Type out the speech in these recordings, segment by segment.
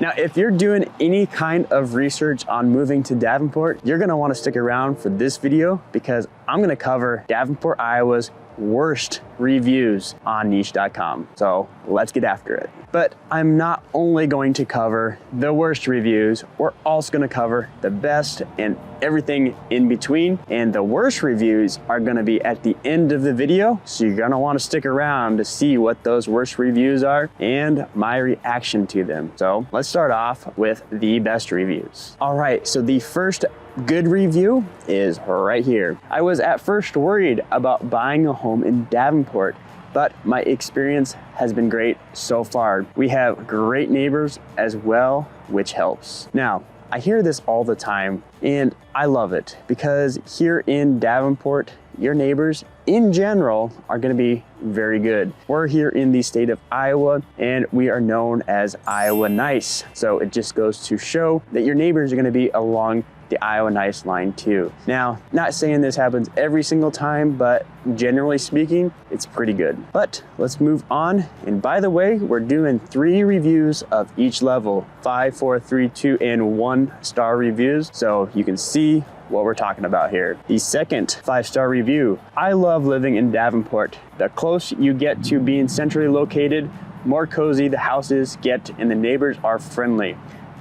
Now, if you're doing any kind of research on moving to Davenport, you're gonna wanna stick around for this video because I'm gonna cover Davenport, Iowa's worst reviews on niche.com. So let's get after it. But I'm not only going to cover the worst reviews, we're also gonna cover the best and everything in between. And the worst reviews are gonna be at the end of the video. So you're gonna wanna stick around to see what those worst reviews are and my reaction to them. So let's start off with the best reviews. All right, so the first good review is right here. I was at first worried about buying a home in Davenport, but my experience has been great so far. We have great neighbors as well, which helps. Now, I hear this all the time and I love it because here in Davenport, your neighbors in general are gonna be very good. We're here in the state of Iowa and we are known as Iowa Nice. So it just goes to show that your neighbors are gonna be along the Iowa Nice line too. Now, not saying this happens every single time, but generally speaking, it's pretty good. But let's move on. And by the way, we're doing 3 reviews of each level, 5, 4, 3, 2, and 1 star reviews. So you can see what we're talking about here. The second 5-star review. I love living in Davenport. The closer you get to being centrally located, more cozy the houses get and the neighbors are friendly.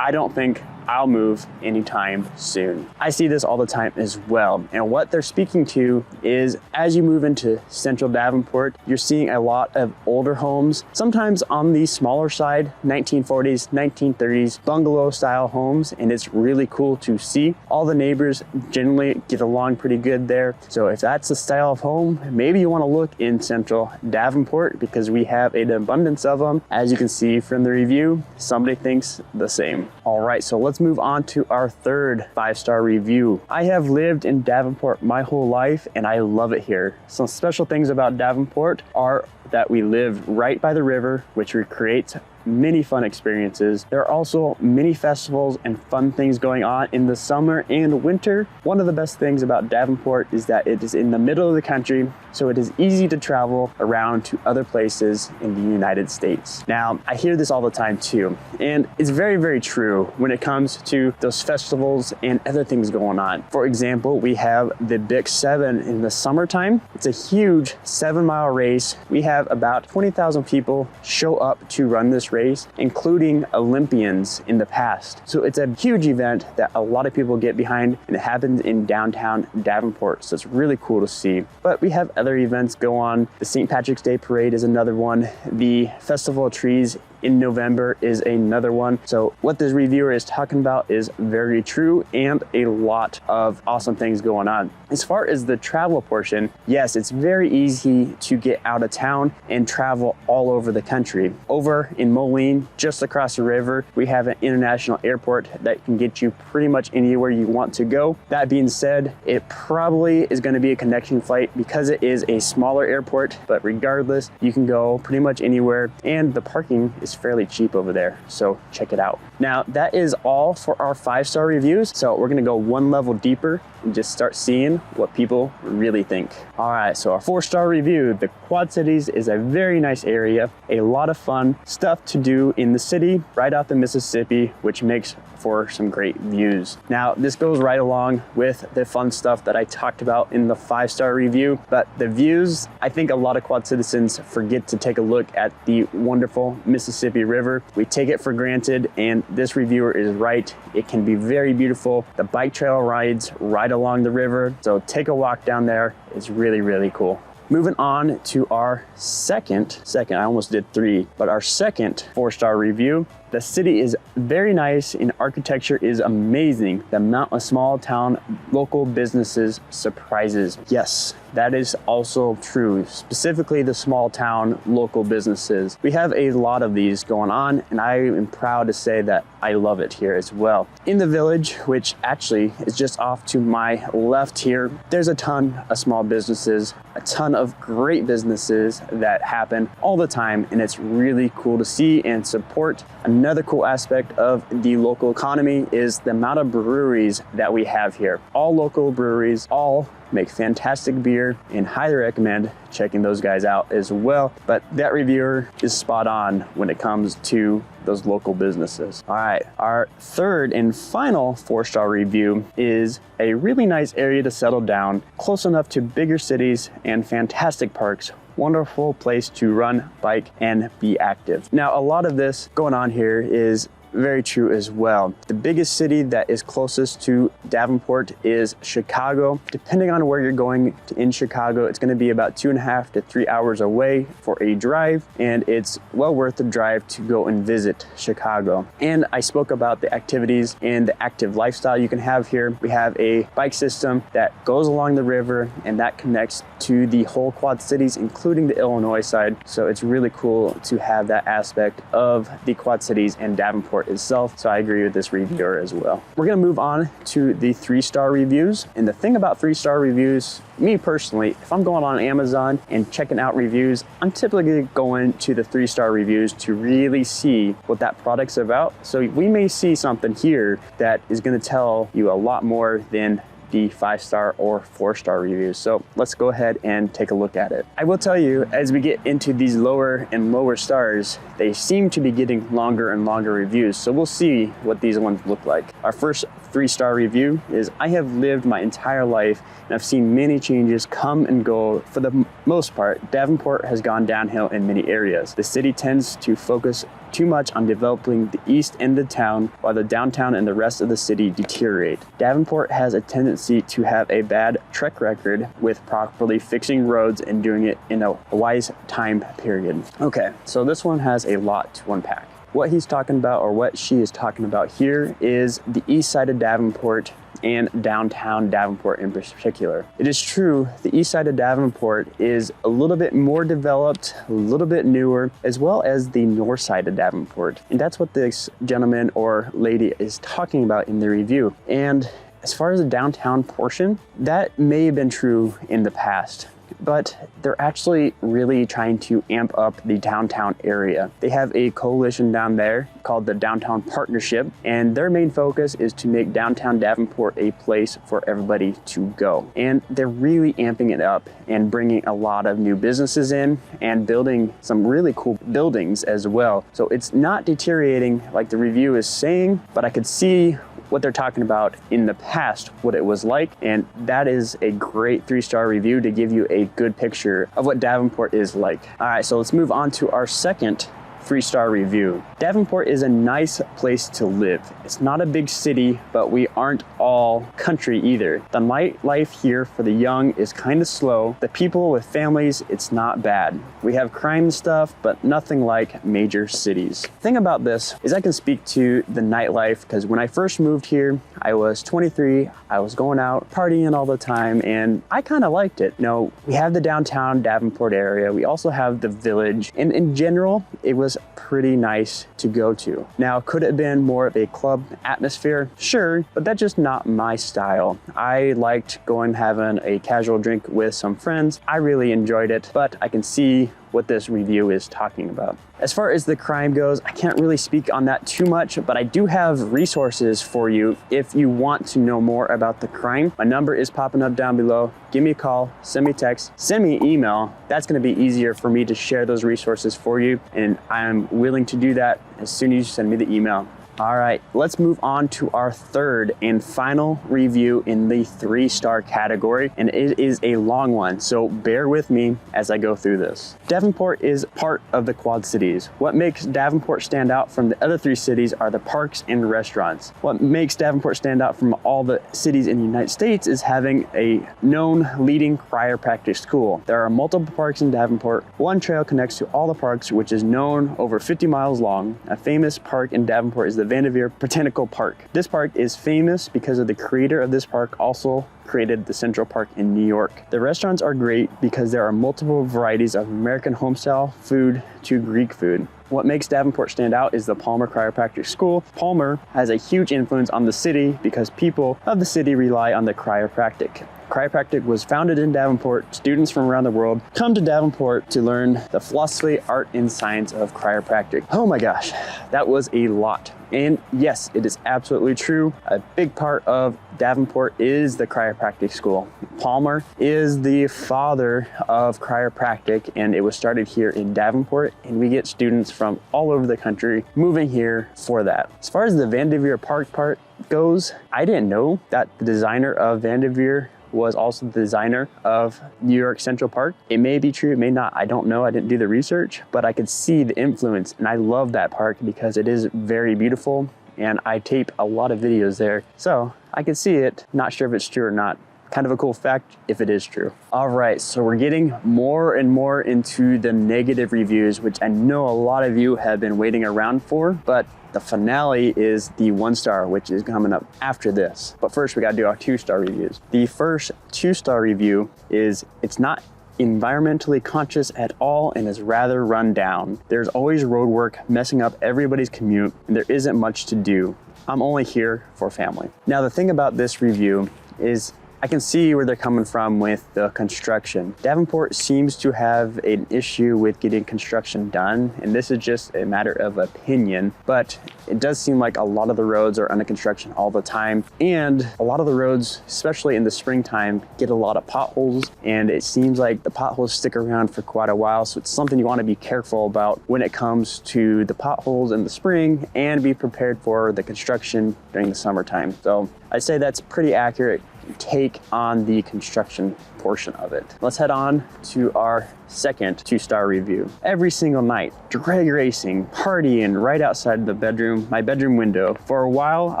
I don't think I'll move anytime soon. I see this all the time as well. And what they're speaking to is as you move into central Davenport, you're seeing a lot of older homes, sometimes on the smaller side, 1940s, 1930s, bungalow style homes. And it's really cool to see. All the neighbors generally get along pretty good there. So if that's the style of home, maybe you wanna look in central Davenport because we have an abundance of them. As you can see from the review, somebody thinks the same. All right, so let's move on to our third 5-star review. I have lived in Davenport my whole life and I love it here. Some special things about Davenport are that we live right by the river, which recreates many fun experiences. There are also many festivals and fun things going on in the summer and winter. One of the best things about Davenport is that it is in the middle of the country, so it is easy to travel around to other places in the United States. Now, I hear this all the time too, and it's very, very true when it comes to those festivals and other things going on. For example, we have the Big 7 in the summertime. It's a huge 7-mile race. We have about 20,000 people show up to run this race, including Olympians in the past. So it's a huge event that a lot of people get behind and it happens in downtown Davenport. So it's really cool to see. But we have other events go on. The St. Patrick's Day Parade is another one. The Festival of Trees in November is another one. So what this reviewer is talking about is very true and a lot of awesome things going on. As far as the travel portion, yes, it's very easy to get out of town and travel all over the country. Over in Moline, just across the river, we have an international airport that can get you pretty much anywhere you want to go. That being said, it probably is going to be a connection flight because it is a smaller airport, but regardless, you can go pretty much anywhere and the parking is fairly cheap over there, so check it out. Now, that is all for our 5-star reviews, so we're gonna go one level deeper and just start seeing what people really think. All right, so our 4-star review, the Quad Cities is a very nice area, a lot of fun stuff to do in the city, right off the Mississippi, which makes for some great views. Now, this goes right along with the fun stuff that I talked about in the 5-star review, but the views, I think a lot of Quad citizens forget to take a look at the wonderful Mississippi River. We take it for granted, and this reviewer is right. It can be very beautiful. The bike trail rides right along the river, so take a walk down there. It's really, really cool. Moving on to our second, I almost did 3, but our second 4-star review. The city is very nice and architecture is amazing. The amount of small town local businesses surprises. Yes, that is also true, specifically the small town local businesses. We have a lot of these going on and I am proud to say that I love it here as well. In the village, which actually is just off to my left here, there's a ton of small businesses, a ton of great businesses that happen all the time, and it's really cool to see and support. Another cool aspect of the local economy is the amount of breweries that we have here. All local breweries, all make fantastic beer, and highly recommend checking those guys out as well. But that reviewer is spot on when it comes to those local businesses. All right, our third and final 4-star review is a really nice area to settle down, close enough to bigger cities and fantastic parks. Wonderful place to run, bike, and be active. Now, a lot of this going on here is very true as well. The biggest city that is closest to Davenport is Chicago. Depending on where you're going in Chicago, it's going to be about 2.5 to 3 hours away for a drive, and it's well worth the drive to go and visit Chicago. And I spoke about the activities and the active lifestyle you can have here. We have a bike system that goes along the river, and that connects to the whole Quad Cities, including the Illinois side. So it's really cool to have that aspect of the Quad Cities and Davenport itself. So I agree with this reviewer as well. We're gonna move on to the 3-star reviews. And the thing about 3-star reviews, me personally, if I'm going on Amazon and checking out reviews, I'm typically going to the 3-star reviews to really see what that product's about. So we may see something here that is gonna tell you a lot more than the 5-star or 4-star reviews. So let's go ahead and take a look at it. I will tell you, as we get into these lower and lower stars, they seem to be getting longer and longer reviews. So we'll see what these ones look like. Our first 3-star review is, I have lived my entire life and I've seen many changes come and go. For the most part, Davenport has gone downhill in many areas. The city tends to focus too much on developing the east end of town while the downtown and the rest of the city deteriorate. Davenport has a tendency to have a bad track record with properly fixing roads and doing it in a wise time period. Okay, so this one has a lot to unpack. What he's talking about, or what she is talking about here, is the east side of Davenport and downtown Davenport in particular. It is true, the east side of Davenport is a little bit more developed, a little bit newer, as well as the north side of Davenport. And that's what this gentleman or lady is talking about in the review. And as far as the downtown portion, that may have been true in the past, but they're actually really trying to amp up the downtown area. They have a coalition down there called the Downtown Partnership, and their main focus is to make downtown Davenport a place for everybody to go. And they're really amping it up and bringing a lot of new businesses in and building some really cool buildings as well. So it's not deteriorating like the review is saying, but I could see what they're talking about in the past, what it was like, and that is a great 3-star review to give you a good picture of what Davenport is like. All right, so let's move on to our second 3-star review. Davenport is a nice place to live. It's not a big city, but we aren't all country either. The nightlife here for the young is kind of slow. The people with families, it's not bad. We have crime stuff, but nothing like major cities. The thing about this is I can speak to the nightlife because when I first moved here, I was 23. I was going out partying all the time, and I kind of liked it. You know, we have the downtown Davenport area. We also have the village, and in general, it was pretty nice to go to. Now, could it have been more of a club atmosphere? Sure, but that's just not my style. I liked going having a casual drink with some friends. I really enjoyed it, but I can see what this review is talking about. As far as the crime goes, I can't really speak on that too much, but I do have resources for you if you want to know more about the crime. My number is popping up down below. Give me a call, send me a text, send me an email. That's gonna be easier for me to share those resources for you, and I'm willing to do that as soon as you send me the email. All right, let's move on to our third and final review in the 3-star category, and it is a long one, so bear with me as I go through this. Davenport is part of the Quad Cities. What makes Davenport stand out from the other 3 cities are the parks and restaurants. What makes Davenport stand out from all the cities in the United States is having a known leading chiropractic school. There are multiple parks in Davenport. One trail connects to all the parks, which is known over 50 miles long. A famous park in Davenport is the Vanderveer Botanical Park. This park is famous because of the creator of this park also created the Central Park in New York. The restaurants are great because there are multiple varieties of American homestyle food to Greek food. What makes Davenport stand out is the Palmer Chiropractic School. Palmer has a huge influence on the city because people of the city rely on the chiropractic. Chiropractic was founded in Davenport. Students from around the world come to Davenport to learn the philosophy, art, and science of chiropractic. Oh my gosh, that was a lot. And yes, it is absolutely true. A big part of Davenport is the chiropractic school. Palmer is the father of chiropractic, and it was started here in Davenport, and we get students from all over the country moving here for that. As far as the Vanderveer Park part goes, I didn't know that the designer of Vanderveer was also the designer of New York Central Park. It may be true, it may not, I don't know, I didn't do the research, but I could see the influence, and I love that park because it is very beautiful, and I tape a lot of videos there, so I could see it. Not sure if it's true or not. Kind of a cool fact if it is true. All right, so we're getting more and more into the negative reviews, which I know a lot of you have been waiting around for, but the finale is the 1-star, which is coming up after this. But first we gotta do our 2-star reviews. The first 2-star review is, it's not environmentally conscious at all and is rather run down. There's always road work messing up everybody's commute, and there isn't much to do. I'm only here for family. Now the thing about this review is I can see where they're coming from with the construction. Davenport seems to have an issue with getting construction done, and this is just a matter of opinion, but it does seem like a lot of the roads are under construction all the time, and a lot of the roads, especially in the springtime, get a lot of potholes, and it seems like the potholes stick around for quite a while, so it's something you want to be careful about when it comes to the potholes in the spring, and be prepared for the construction during the summertime. So I'd say that's pretty accurate take on the construction portion of it. Let's head on to our second 2-star review. Every single night, drag racing, partying right outside the bedroom, my bedroom window. For a while, I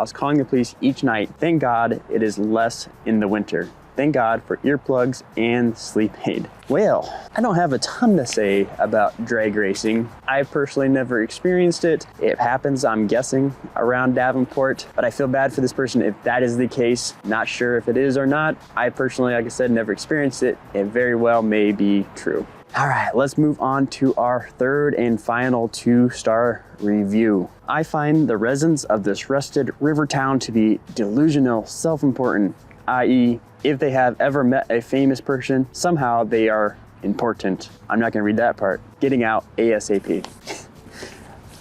was calling the police each night. Thank God it is less in the winter. Thank God for earplugs and sleep aid. Well, I don't have a ton to say about drag racing. I personally never experienced it. It happens, I'm guessing, around Davenport, but I feel bad for this person if that is the case. Not sure if it is or not. I personally, like I said, never experienced it. It very well may be true. All right, let's move on to our third and final 2-star review. I find the residents of this rusted river town to be delusional, self-important, i.e., if they have ever met a famous person, somehow they are important. I'm not gonna read that part. Getting out ASAP.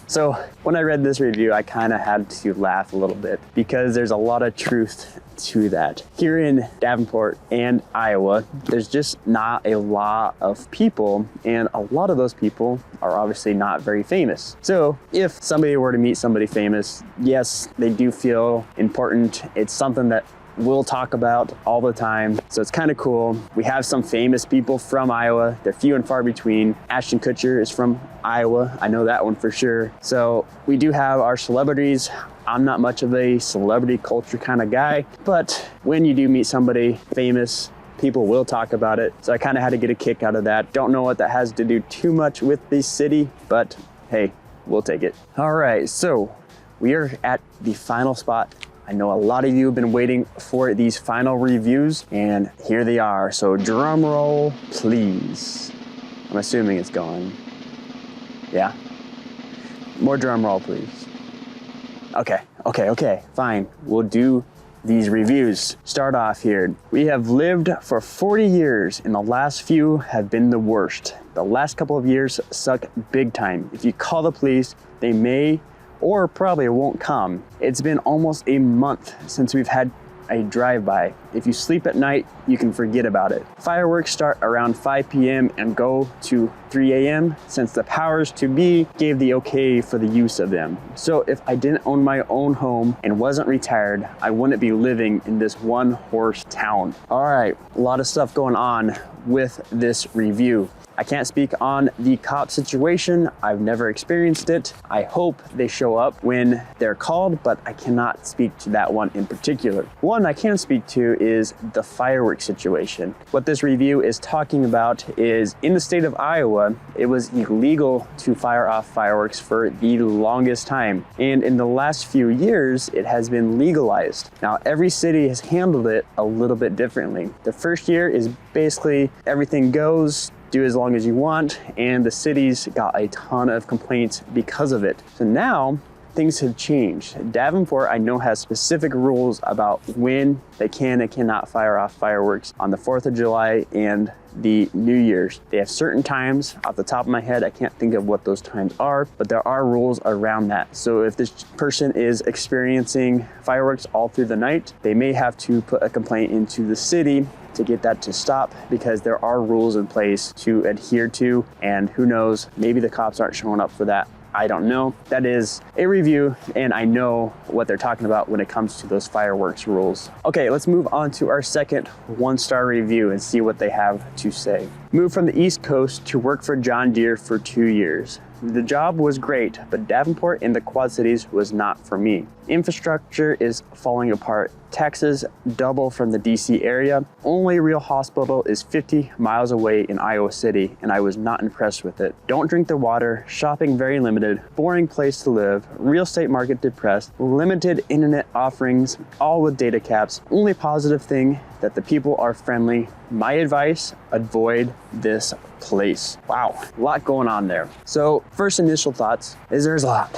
So when I read this review, I kind of had to laugh a little bit because there's a lot of truth to that. Here in Davenport and Iowa, there's just not a lot of people, and a lot of those people are obviously not very famous. So if somebody were to meet somebody famous, yes, they do feel important. It's something that we'll talk about all the time. So it's kind of cool. We have some famous people from Iowa. They're few and far between. Ashton Kutcher is from Iowa. I know that one for sure. So we do have our celebrities. I'm not much of a celebrity culture kind of guy, but when you do meet somebody famous, people will talk about it. So I kind of had to get a kick out of that. Don't know what that has to do too much with the city, but hey, we'll take it. All right, so we are at the final spot. I know a lot of you have been waiting for these final reviews, and here they are. So drum roll, please. I'm assuming it's going. Yeah? More drum roll, please. Okay, fine. We'll do these reviews. Start off here. We have lived for 40 years, and the last few have been the worst. The last couple of years suck big time. If you call the police, they may or probably won't come. It's been almost a month since we've had a drive-by. If you sleep at night, you can forget about it. Fireworks start around 5 p.m. and go to 3 a.m. since the powers to be gave the okay for the use of them. So if I didn't own my own home and wasn't retired, I wouldn't be living in this one-horse town. All right, a lot of stuff going on with this review. I can't speak on the cop situation. I've never experienced it. I hope they show up when they're called, but I cannot speak to that one in particular. One I can speak to is the fireworks situation. What this review is talking about is in the state of Iowa, it was illegal to fire off fireworks for the longest time. And in the last few years, it has been legalized. Now, every city has handled it a little bit differently. The first year is basically everything goes, do as long as you want, and the cities got a ton of complaints because of it. So now things have changed. Davenport, I know, has specific rules about when they can and cannot fire off fireworks on the 4th of July and the New Year's. They have certain times. Off the top of my head, I can't think of what those times are, but there are rules around that. So if this person is experiencing fireworks all through the night, they may have to put a complaint into the city to get that to stop, because there are rules in place to adhere to, and who knows, maybe the cops aren't showing up for that. I don't know. That is a review, and I know what they're talking about when it comes to those fireworks rules. Okay, let's move on to our second 1-star review and see what they have to say. Moved from the East Coast to work for John Deere for 2 years. The job was great, but Davenport in the Quad Cities was not for me. Infrastructure is falling apart. Taxes double from the DC area. Only real hospital is 50 miles away in Iowa City, and I was not impressed with it. Don't drink the water, shopping very limited, boring place to live, real estate market depressed, limited internet offerings, all with data caps. Only positive thing that the people are friendly. My advice, avoid this place. Wow, a lot going on there. So first initial thoughts is there's a lot.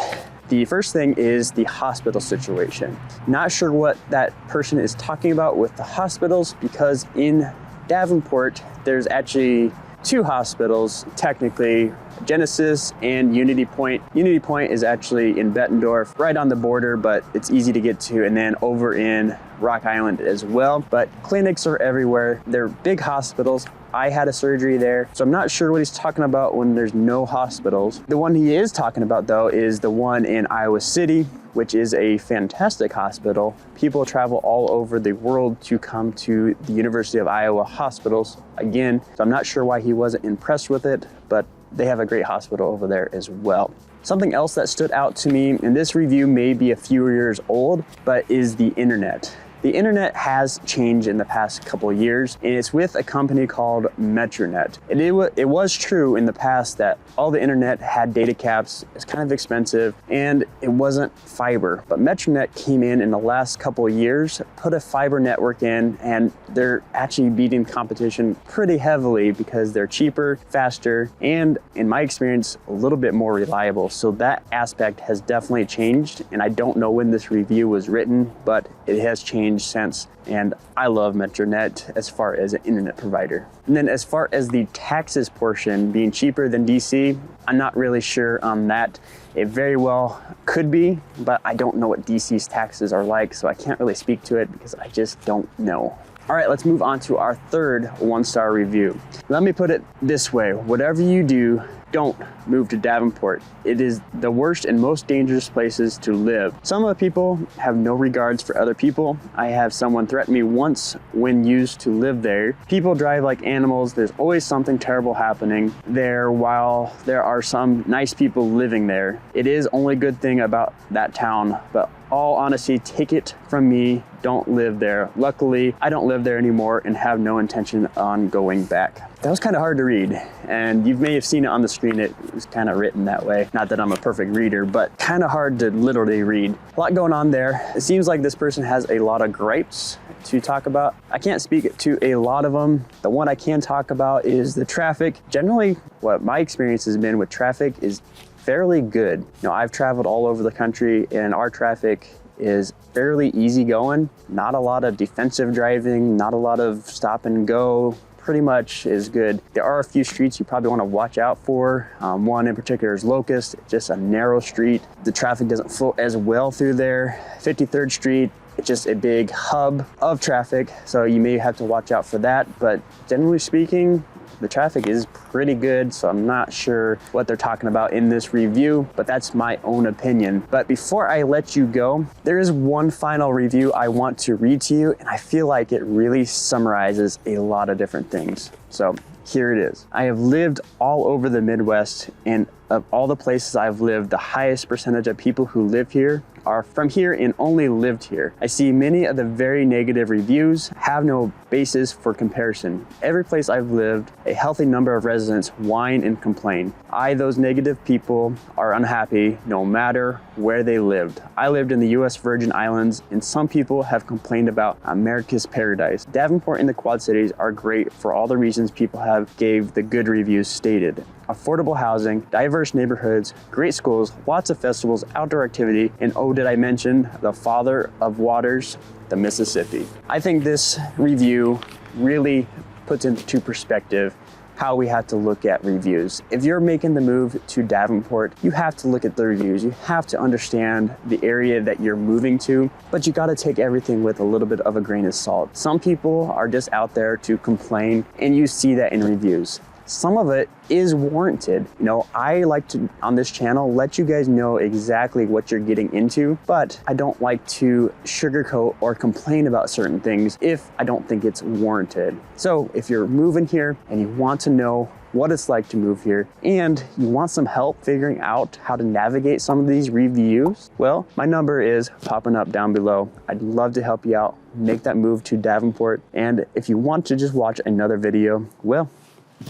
The first thing is the hospital situation. Not sure what that person is talking about with the hospitals, because in Davenport, there's actually 2 hospitals, technically, Genesis and Unity Point. Unity Point is actually in Bettendorf, right on the border, but it's easy to get to, and then over in Rock Island as well. But clinics are everywhere. They're big hospitals. I had a surgery there, so I'm not sure what he's talking about when there's no hospitals. The one he is talking about, though, is the one in Iowa City, which is a fantastic hospital. People travel all over the world to come to the University of Iowa hospitals again. So I'm not sure why he wasn't impressed with it, but they have a great hospital over there as well. Something else that stood out to me, and this review may be a few years old, but is the internet. The internet has changed in the past couple of years, and it's with a company called Metronet. And it was true in the past that all the internet had data caps. It's kind of expensive, and it wasn't fiber. But Metronet came in the last couple of years, put a fiber network in, and they're actually beating competition pretty heavily because they're cheaper, faster, and in my experience, a little bit more reliable. So that aspect has definitely changed, and I don't know when this review was written, but it has changed since, and I love Metronet as far as an internet provider. And then as far as the taxes portion being cheaper than DC, I'm not really sure on that. It very well could be, but I don't know what DC's taxes are like, so I can't really speak to it because I just don't know. All right, let's move on to our third 1-star review. Let me put it this way: whatever you do, don't move to Davenport. It is the worst and most dangerous places to live. Some of the people have no regards for other people. I have someone threaten me once when used to live there. People drive like animals. There's always something terrible happening there, while there are some nice people living there. It is only good thing about that town, but all honesty, take it from me, don't live there. Luckily, I don't live there anymore and have no intention on going back. That was kind of hard to read, and you may have seen it on the screen. It was kind of written that way. Not that I'm a perfect reader, but kind of hard to literally read. A lot going on there. It seems like this person has a lot of gripes to talk about. I can't speak to a lot of them. The one I can talk about is the traffic. Generally, what my experience has been with traffic is fairly good. You know, I've traveled all over the country, and our traffic is fairly easygoing. Not a lot of defensive driving, not a lot of stop and go. Pretty much is good. There are a few streets you probably want to watch out for. One in particular is Locust, just a narrow street. The traffic doesn't flow as well through there. 53rd Street, it's just a big hub of traffic, so you may have to watch out for that. But generally speaking, the traffic is pretty good, so I'm not sure what they're talking about in this review, but that's my own opinion. But before I let you go, there is one final review I want to read to you, and I feel like it really summarizes a lot of different things. So here it is. I have lived all over the Midwest, and of all the places I've lived, the highest percentage of people who live here are from here and only lived here. I see many of the very negative reviews have no basis for comparison. Every place I've lived, a healthy number of residents whine and complain. Those negative people are unhappy no matter where they lived. I lived in the US Virgin Islands, and some people have complained about America's paradise. Davenport and the Quad Cities are great for all the reasons people have gave the good reviews stated. Affordable housing, diverse neighborhoods, great schools, lots of festivals, outdoor activity, and oh, did I mention the father of waters, the Mississippi. I think this review really puts into perspective how we have to look at reviews. If you're making the move to Davenport, you have to look at the reviews. You have to understand the area that you're moving to, but you gotta take everything with a little bit of a grain of salt. Some people are just out there to complain, and you see that in reviews. Some of it is warranted. You know, I like to, on this channel, let you guys know exactly what you're getting into, but I don't like to sugarcoat or complain about certain things if I don't think it's warranted. So if you're moving here and you want to know what it's like to move here and you want some help figuring out how to navigate some of these reviews, well, my number is popping up down below. I'd love to help you out, make that move to Davenport. And if you want to just watch another video, well,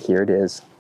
here it is.